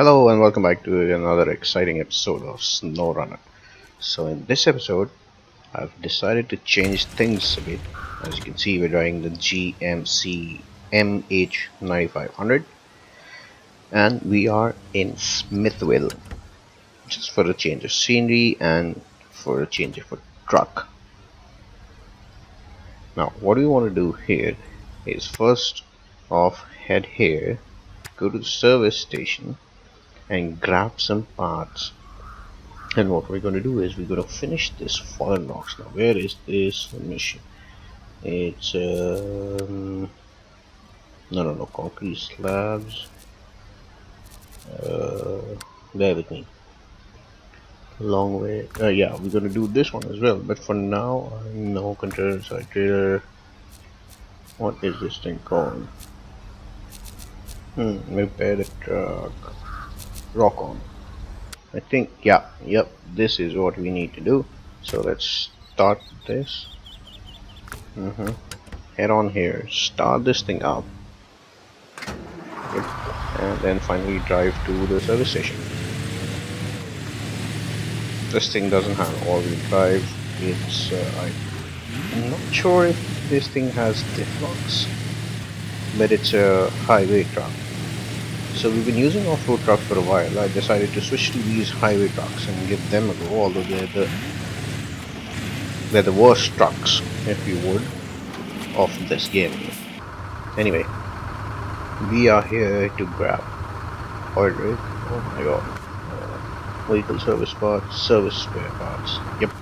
Hello and welcome back to another exciting episode of SnowRunner. So in this episode, I've decided to change things a bit. As you can see, we're driving the GMC MH9500 and we are in Smithville, just for a change of scenery and for a change of a truck. Now, what we want to do here is first off head here, go to the service station and grab some parts. And what we're going to do is we're going to finish this fallen rocks. Now, where is this mission? It's no, concrete slabs. Bear with me. Long way. Yeah, we're going to do this one as well. But for now, no controller side trailer. What is this thing called? Repair the truck. Rock on. I think, yep, this is what we need to do. So let's start this. Head on here, start this thing up, and then finally drive to the service station. This thing doesn't have all-wheel drive. It's I'm not sure if this thing has diff locks, but it's a highway truck. So we've been using off-road truck for a while. I decided to switch to these highway trucks and give them a go, although they're the worst trucks, if you would, of this game. Anyway, we are here to grab oil rig. Oh my god. Vehicle service parts, service spare parts. Yep.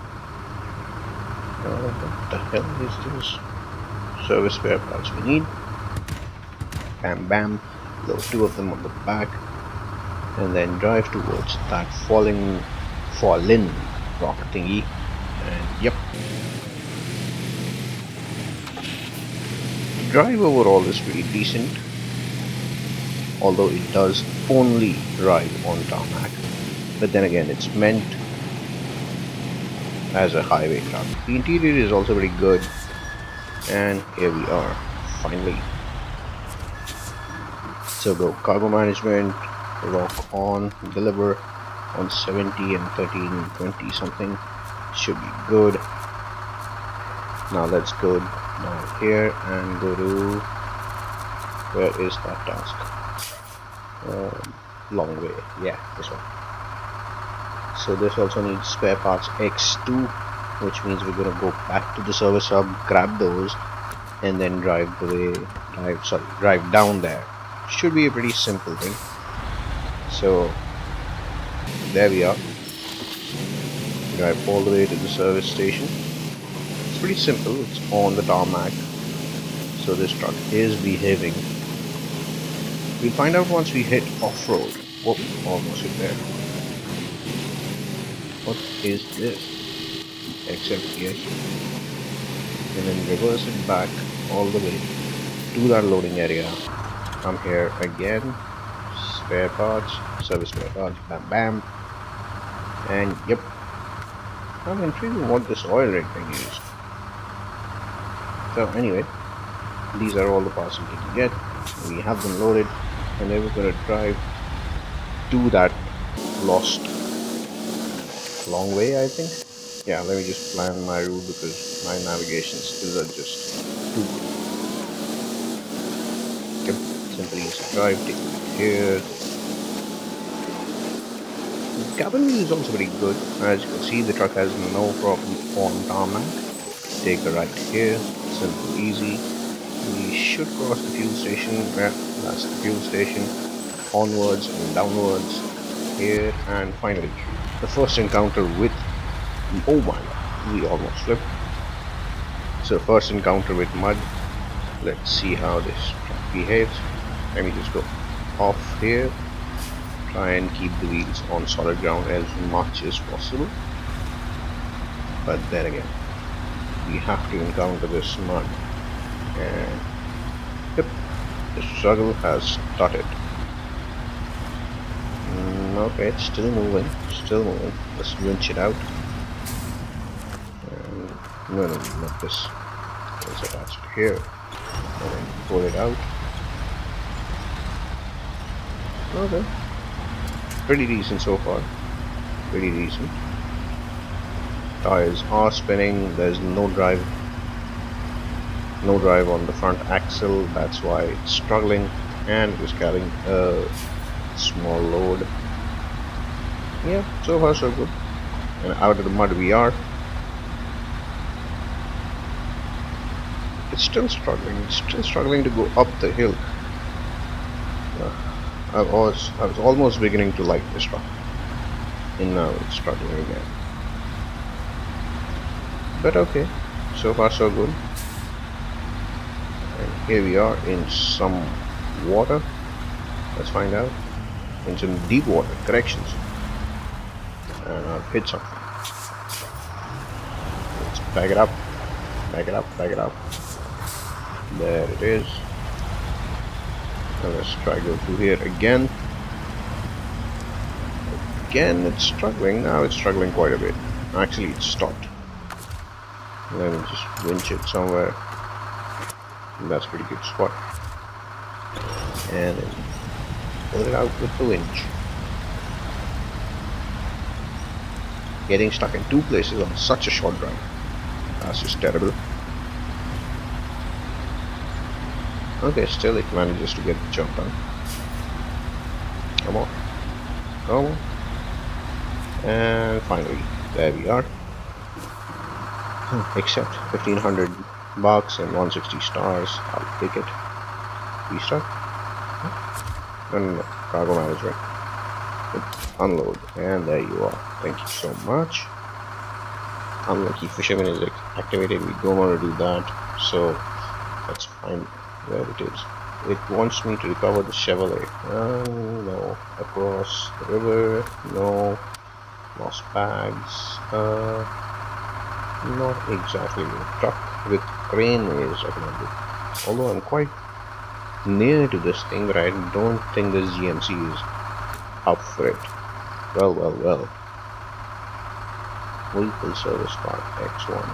What the hell is this? Service spare parts we need. Bam bam. Those two of them on the back. And then drive towards that fallen rock thingy. And yep. Drive overall is pretty decent, although it does only ride on tarmac, but then again it's meant as a highway truck. The interior is also pretty good, and here we are finally. So go cargo management, rock on, deliver on 70 and 13 20 something, should be good. Now let's go down here and go to, where is that task? Long way, yeah, this one. So this also needs spare parts X2, which means we're gonna go back to the service hub, grab those, and then drive down there. Should be a pretty simple thing. So there we are. Drive all the way to the service station. It's pretty simple, it's on the tarmac, so this truck is behaving. We'll find out once we hit off-road. Whoop, almost hit there. What is this? Except yes. And then reverse it back all the way to that loading area. Come here again. Spare parts, service spare parts, bam bam. And yep. I'm intrigued in what this oil rig thing is. So anyway, these are all the parts we can get. We have them loaded, and then we're going to drive to that lost long way, I think. Yeah, let me just plan my route because my navigation skills are just too good. Yep, simply easy drive, take it here. The cabin view is also pretty good. As you can see, the truck has no problem on tarmac. Take a right here, simple, easy. We should cross the fuel station. Yeah, that's the fuel station. Onwards and downwards here, and finally the first encounter with, oh my god, we almost flipped. So first encounter with mud. Let's see how this truck behaves. Let me just go off here. Try and keep the wheels on solid ground as much as possible. But then again, we have to encounter this mud, and yep, the struggle has started. Okay, it's still moving. Let's winch it out. No, not this. It's attached here. And then pull it out. Okay. pretty decent so far. Pretty decent. Tires are spinning. There's no drive. No drive on the front axle. That's why it's struggling. And it is carrying a small load. Yeah, so far so good. And out of the mud we are. It's still struggling. It's still struggling to go up the hill. I was almost beginning to like this truck, and now it's struggling again. But okay, so far so good. And here we are in some water. Let's find out. In some deep water, corrections. And I've hit something. Let's back it up. Back it up, back it up. There it is. Now let's try to go through here again. Again, it's struggling. Now it's struggling quite a bit. Actually, it's stopped. Let me just winch it somewhere. That's a pretty good spot. And then pull it out with the winch. Getting stuck in two places on such a short drive. That's just terrible. Okay, still it manages to get the job done. Come on. Come on. And finally, there we are. Except 1500 bucks and 160 stars. I'll take it. Restart. No, cargo management. Unload. And there you are. Thank you so much. Unlucky fisherman is activated. We don't want to do that. So let's find where it is. It wants me to recover the Chevrolet. No. Across the river. No. Lost bags. Not exactly. Truck with crane is recommended. Although I'm quite near to this thing, but I don't think this GMC is up for it. Well, well, well. Vehicle service part X1.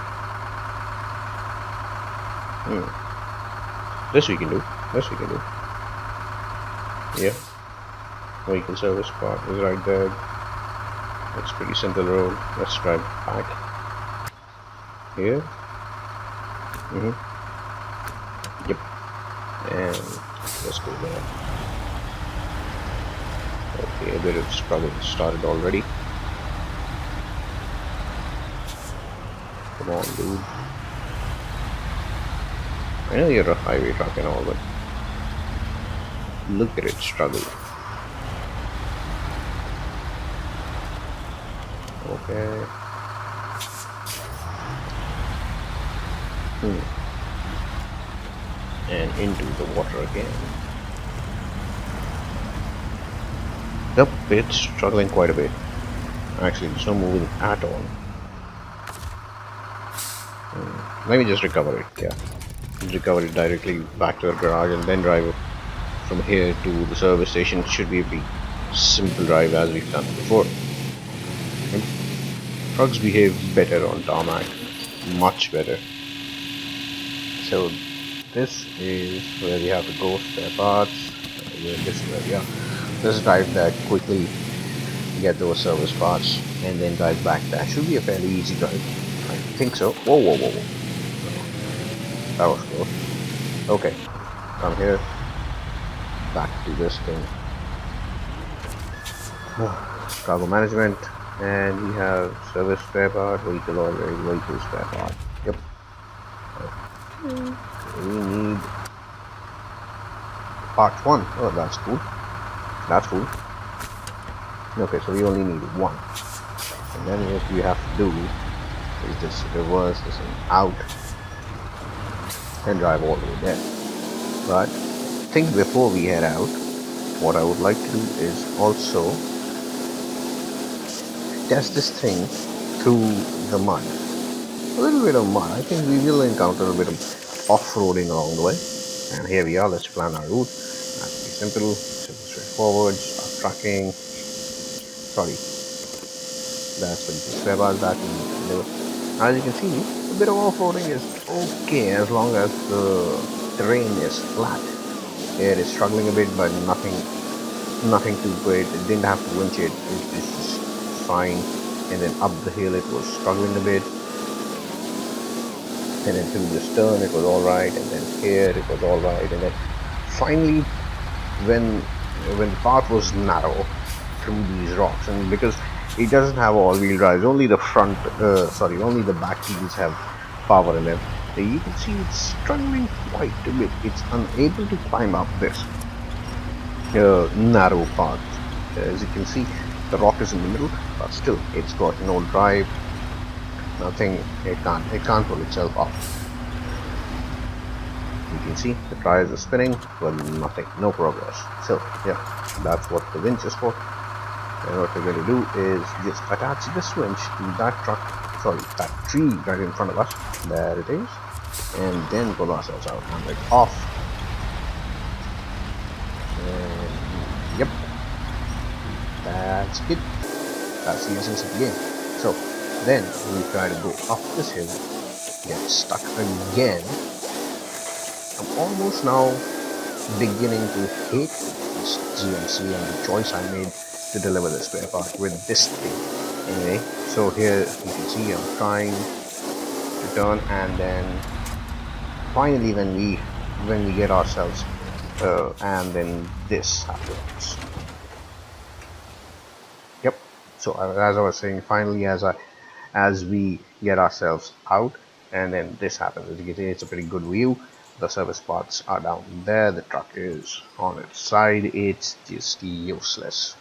This we can do. This we can do. Yeah. Vehicle service part is right there. It's pretty simple road. Let's drive back. Here. Yep. And let's go there. Okay, a bit of struggle started already. Come on, dude. I know you're a highway truck and all, but look at it struggle. Okay. And into the water again. Yep, it's struggling quite a bit. Actually, it's not moving at all. Let me just recover it. Yeah, recover it directly back to our garage and then drive it from here to the service station. It should be a pretty simple drive as we've done before. And trucks behave better on tarmac, much better. So this is where we have to go, spare parts. This is where we are. Let's drive there quickly, get those service parts, and then drive back. That should be a fairly easy drive. I think so. Whoa, whoa, whoa, whoa. That was close. Okay, come here. Back to this thing. Cargo management, and we have service spare part, vehicle oil, vehicle spare part. Yep. We need part 1. Oh, that's cool. That's cool. Okay, so we only need 1. And then what we have to do is just reverse this thing out and drive all the way there. But I think before we head out, what I would like to do is also test this thing through the mud. A little bit of mud. I think we will encounter a bit of off-roading along the way. And here we are. Let's plan our route. That's pretty simple, straightforward. Start trucking. Sorry, that's what you can spare about that. As you can see, a bit of off-roading is okay as long as the terrain is flat. It is struggling a bit, but nothing nothing too great. It didn't have to winch it. It was just fine. And then up the hill it was struggling a bit. And then through this turn it was alright. And then here it was alright. And then finally, when the path was narrow through these rocks, and because it doesn't have all-wheel drives, only the only the back wheels have power in them. You can see it's struggling quite a bit. It's unable to climb up this narrow path. As you can see, the rock is in the middle, but still it's got no drive, nothing. It can't pull itself up. You can see the tires are spinning, but nothing, no progress. So yeah, that's what the winch is for. And what we're going to do is just attach this winch to that that tree right in front of us. There it is. And then pull ourselves out. Handbrake off. And yep, that's it. That's the essence of the game. So then we try to go up this hill, get stuck again. I'm almost now beginning to hate this GMC and the choice I made to deliver the spare part with this thing. Anyway, so here you can see I'm trying to turn, and then finally when we get ourselves and then this happens. Yep. So as I was saying, finally as we get ourselves out, and then this happens. As you can see, it's a pretty good view. The service parts are down there. The truck is on its side. It's just useless.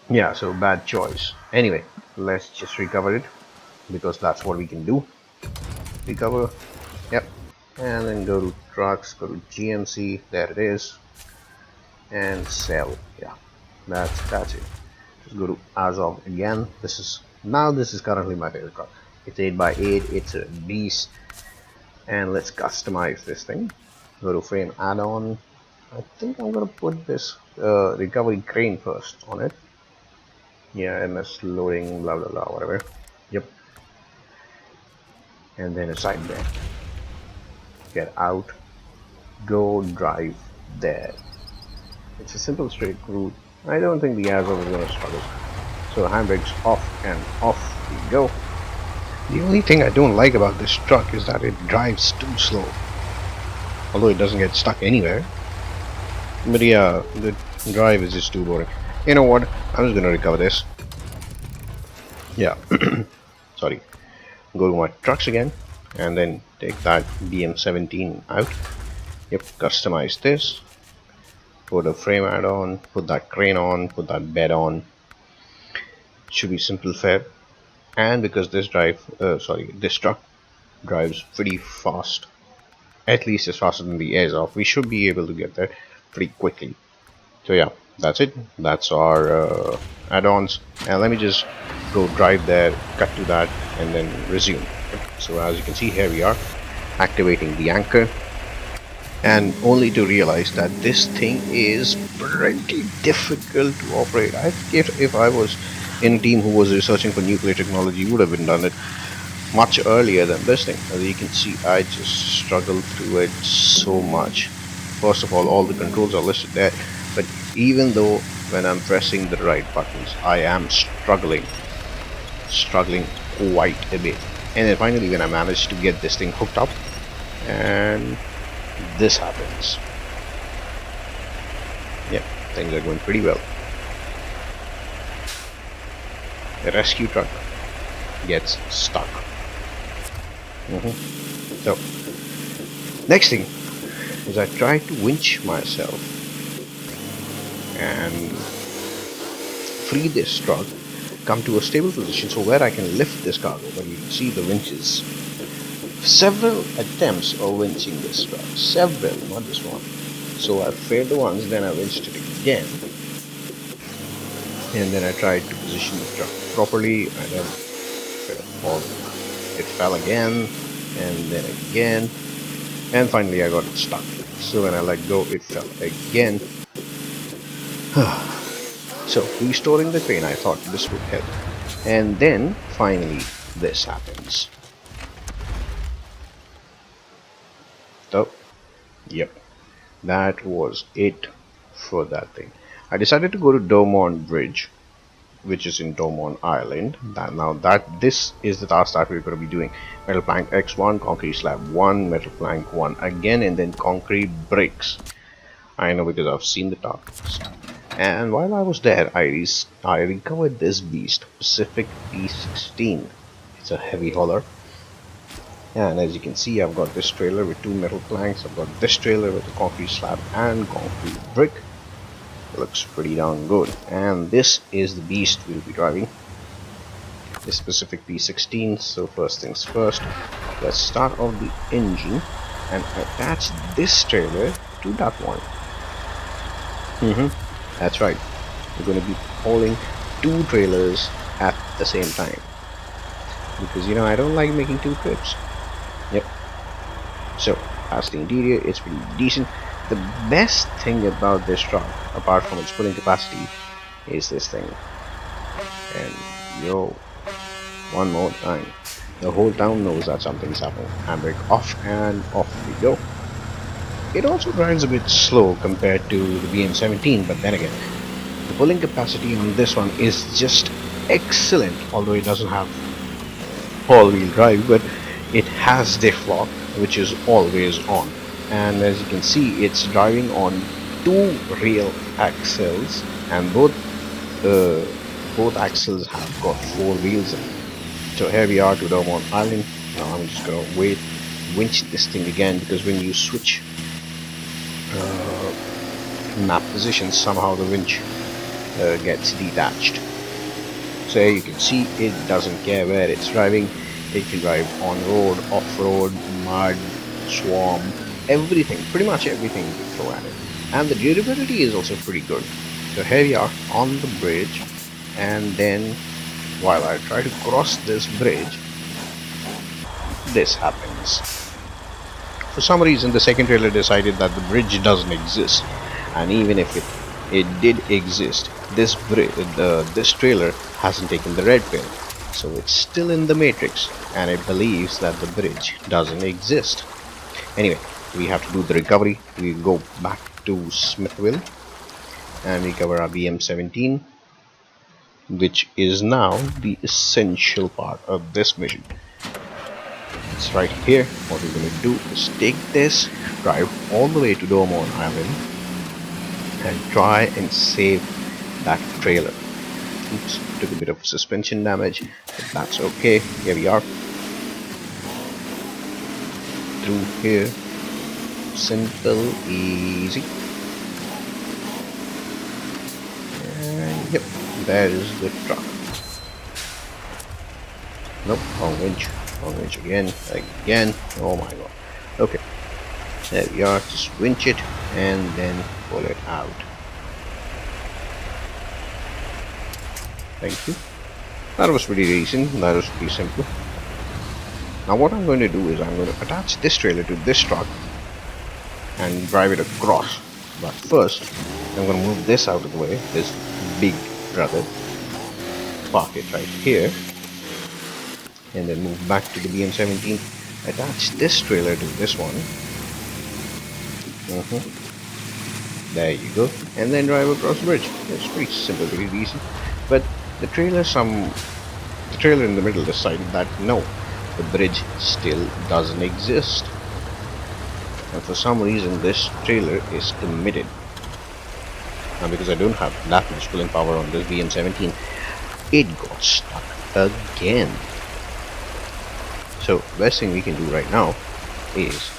Yeah, so bad choice. Anyway, let's just recover it, because that's what we can do. Recover. Yep. And then go to trucks, go to GMC. There it is. And sell. Yeah, that's it. Just go to Azov again. This is currently my favorite truck. It's 8x8. It's a beast. And let's customize this thing. Go to frame add-on. I think I'm gonna put this recovery crane first on it. Yeah, MS loading, blah blah blah, whatever. Yep. And then a side there. Get out. Go drive there. It's a simple straight route. I don't think the Azov is gonna struggle. So handbrakes off, and off we go. The only thing I don't like about this truck is that it drives too slow. Although it doesn't get stuck anywhere. But yeah, the drive is just too boring. You know what? I'm just gonna recover this. Yeah. Sorry. Go to my trucks again, and then take that BM17 out. Yep, customize this. Put a frame add-on, put that crane on, put that bed on. Should be simple fare. And because this truck drives pretty fast, at least as faster than the Azov, we should be able to get there pretty quickly. So yeah, that's it. That's our add-ons. And let me just go drive there, cut to that, and then resume. So as you can see, here we are activating the anchor, and only to realize that this thing is pretty difficult to operate. I think if I was in a team who was researching for nuclear technology, would have done it much earlier than this thing. As you can see, I just struggled through it so much. First of all the controls are listed there, but even though when I'm pressing the right buttons, I am struggling quite a bit. And then finally, when I managed to get this thing hooked up, and this happens. Yeah, things are going pretty well. The rescue truck gets stuck. So next thing is I try to winch myself and free this truck, come to a stable position so where I can lift this cargo. But you can see the winches. Several attempts of winching this truck, several, not just one. So I failed the ones, then I winched it again, and then I tried to position the truck properly, and then it fell again, and then again, and finally I got it stuck. So when I let go, it fell again. So restoring the crane, I thought this would help, and then finally this happens. So yep, that was it for that thing. I decided to go to Dormont Bridge, which is in Dormont, Ireland. Now that this is the task that we're going to be doing. Metal plank X1, concrete slab 1, metal plank 1 again, and then concrete bricks. I know because I've seen the task. And while I was there, I recovered this beast, Pacific P16. It's a heavy hauler. And as you can see, I've got this trailer with 2 metal planks. I've got this trailer with a concrete slab and concrete brick. Looks pretty darn good. And this is the beast we'll be driving, the Pacific P16. So first things first, let's start off the engine and attach this trailer to that one. That's right, we're going to be hauling 2 trailers at the same time, because I don't like making 2 trips. Yep. So that's the interior. It's pretty decent. The best thing about this truck, apart from its pulling capacity, is this thing. And one more time, the whole town knows that something's happening. Handbrake off, and off we go. It also drives a bit slow compared to the BM17, but then again, the pulling capacity on this one is just excellent. Although it doesn't have all-wheel drive, but it has diff lock, which is always on. And as you can see, it's driving on 2 real axles, and both axles have got 4 wheels in it. So here we are to Dormont Island. Now I'm just gonna winch this thing again, because when you switch map positions, somehow the winch gets detached. So here you can see it doesn't care where it's driving. It can drive on road, off road, mud, swamp, everything, pretty much everything you can throw at it. And the durability is also pretty good. So here we are on the bridge, and then while I try to cross this bridge, this happens. For some reason, the second trailer decided that the bridge doesn't exist, and even if it did exist, this trailer hasn't taken the red pill, so it's still in the matrix, and it believes that the bridge doesn't exist. Anyway, we have to do the recovery. We go back to Smithville and recover our BM17, which is now the essential part of this mission. It's right here. What we're going to do is take this, drive all the way to Dormont Island, and try and save that trailer. Oops, took a bit of suspension damage, but that's okay. Here we are. Through here. Simple, easy. And yep, there is the truck. Nope, wrong winch. Wrong winch again. Oh my god. Okay. There we are. Just winch it and then pull it out. Thank you. That was pretty decent. That was pretty simple. Now what I'm going to do is I'm going to attach this trailer to this truck and drive it across. But first, I'm going to move this out of the way, this big brother. Park it right here. And then move back to the BM17. Attach this trailer to this one. There you go. And then drive across the bridge. It's pretty simple, pretty decent. But the trailer in the middle decided that no, the bridge still doesn't exist. And for some reason this trailer is committed. Now because I don't have that much pulling power on this BM17, it got stuck again. So best thing we can do right now is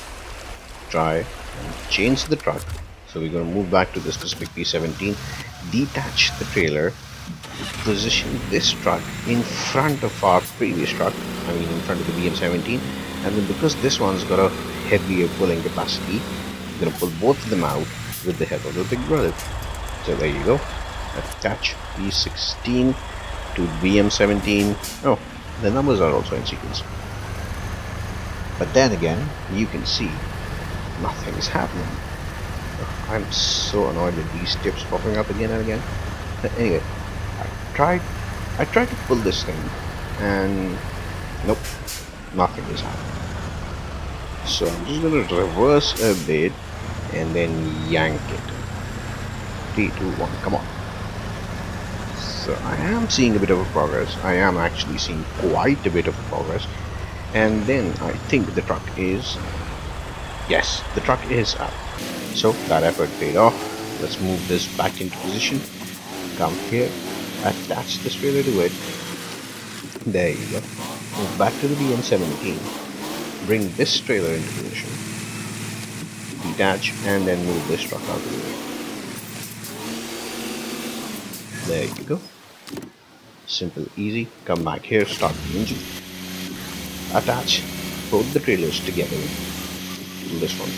try and change the truck. So we're going to move back to this Pacific P17, detach the trailer, position this truck in front of our previous truck, in front of the BM17, and then because this one's got a heavier pulling capacity, we're going to pull both of them out with the help of the big brother. So there you go. Attach P16 to BM17. Oh, the numbers are also in sequence. But then again, you can see nothing is happening. I'm so annoyed with these tips popping up again and again. But anyway, I tried to pull this thing, and nope, nothing is happening. So I'm just gonna reverse a bit and then yank it. 3, 2, 1, come on. So I am seeing a bit of a progress. I am actually seeing quite a bit of progress. And then I think the truck is... Yes, the truck is up. So that effort paid off. Let's move this back into position. Come here. Attach this trailer to it. There you go. Move back to the BN17. Bring this trailer into position. Detach and then move this truck out of the way. There you go. Simple, easy. Come back here, start the engine. Attach both the trailers together. Pull this one.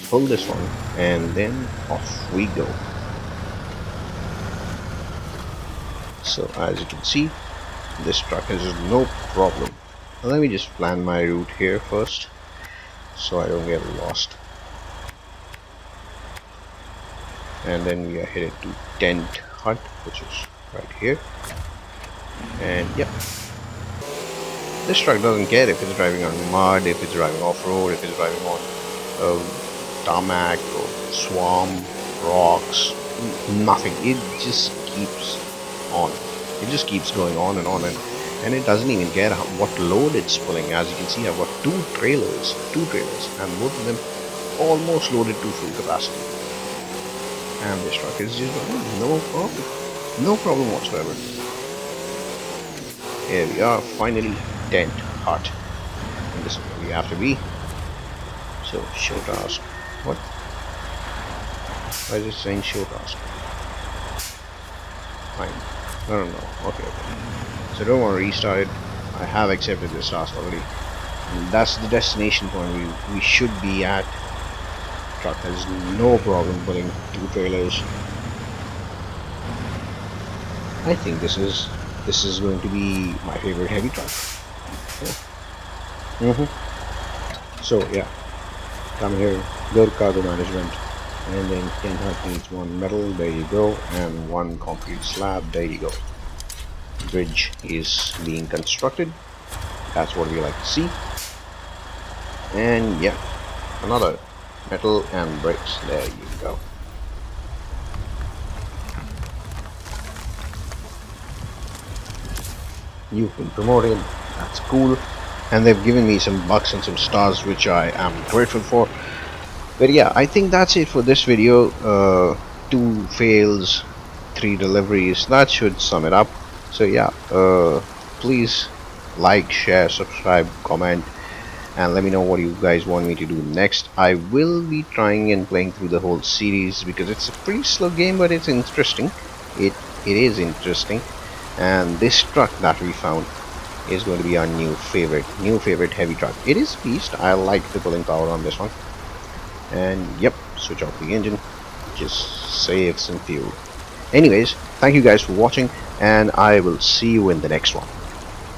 Pull this one. And then off we go. So as you can see, this truck has no problem. Now let me just plan my route here first, so I don't get lost. And then we are headed to Tent Hut, which is right here. And yep, this truck doesn't care if it's driving on mud, if it's driving off-road, if it's driving on tarmac or swamp, rocks, nothing. It just keeps on. It just keeps going on, and it doesn't even care what load it's pulling. As you can see, I've got two trailers, and both of them almost loaded to full capacity. And this truck is just no problem whatsoever. Here we are, finally, Tent Hut. And this is where we have to be. So, show task. What? Why is it saying show task? Fine. I don't know. Okay. So don't want to restart it. I have accepted this task already. And that's the destination point we should be at. Truck has no problem pulling two trailers. I think this is going to be my favorite heavy truck. Yeah. So yeah, come here, go to cargo management, and then Tent Hut needs one metal, there you go, and one concrete slab, there you go. Bridge is being constructed. That's what we like to see. And yeah, another metal and bricks, there you go. You've been promoted, that's cool. And they've given me some bucks and some stars, which I am grateful for. But yeah, I think that's it for this video. 2 fails, 3 deliveries, that should sum it up. So yeah, please like, share, subscribe, comment, and let me know what you guys want me to do next. I will be trying and playing through the whole series because it's a pretty slow game, but it's interesting. It is interesting. And this truck that we found is going to be our new favorite heavy truck. It is a beast. I like the pulling power on this one. And yep, switch off the engine, just save some fuel. Anyways, thank you guys for watching, and I will see you in the next one.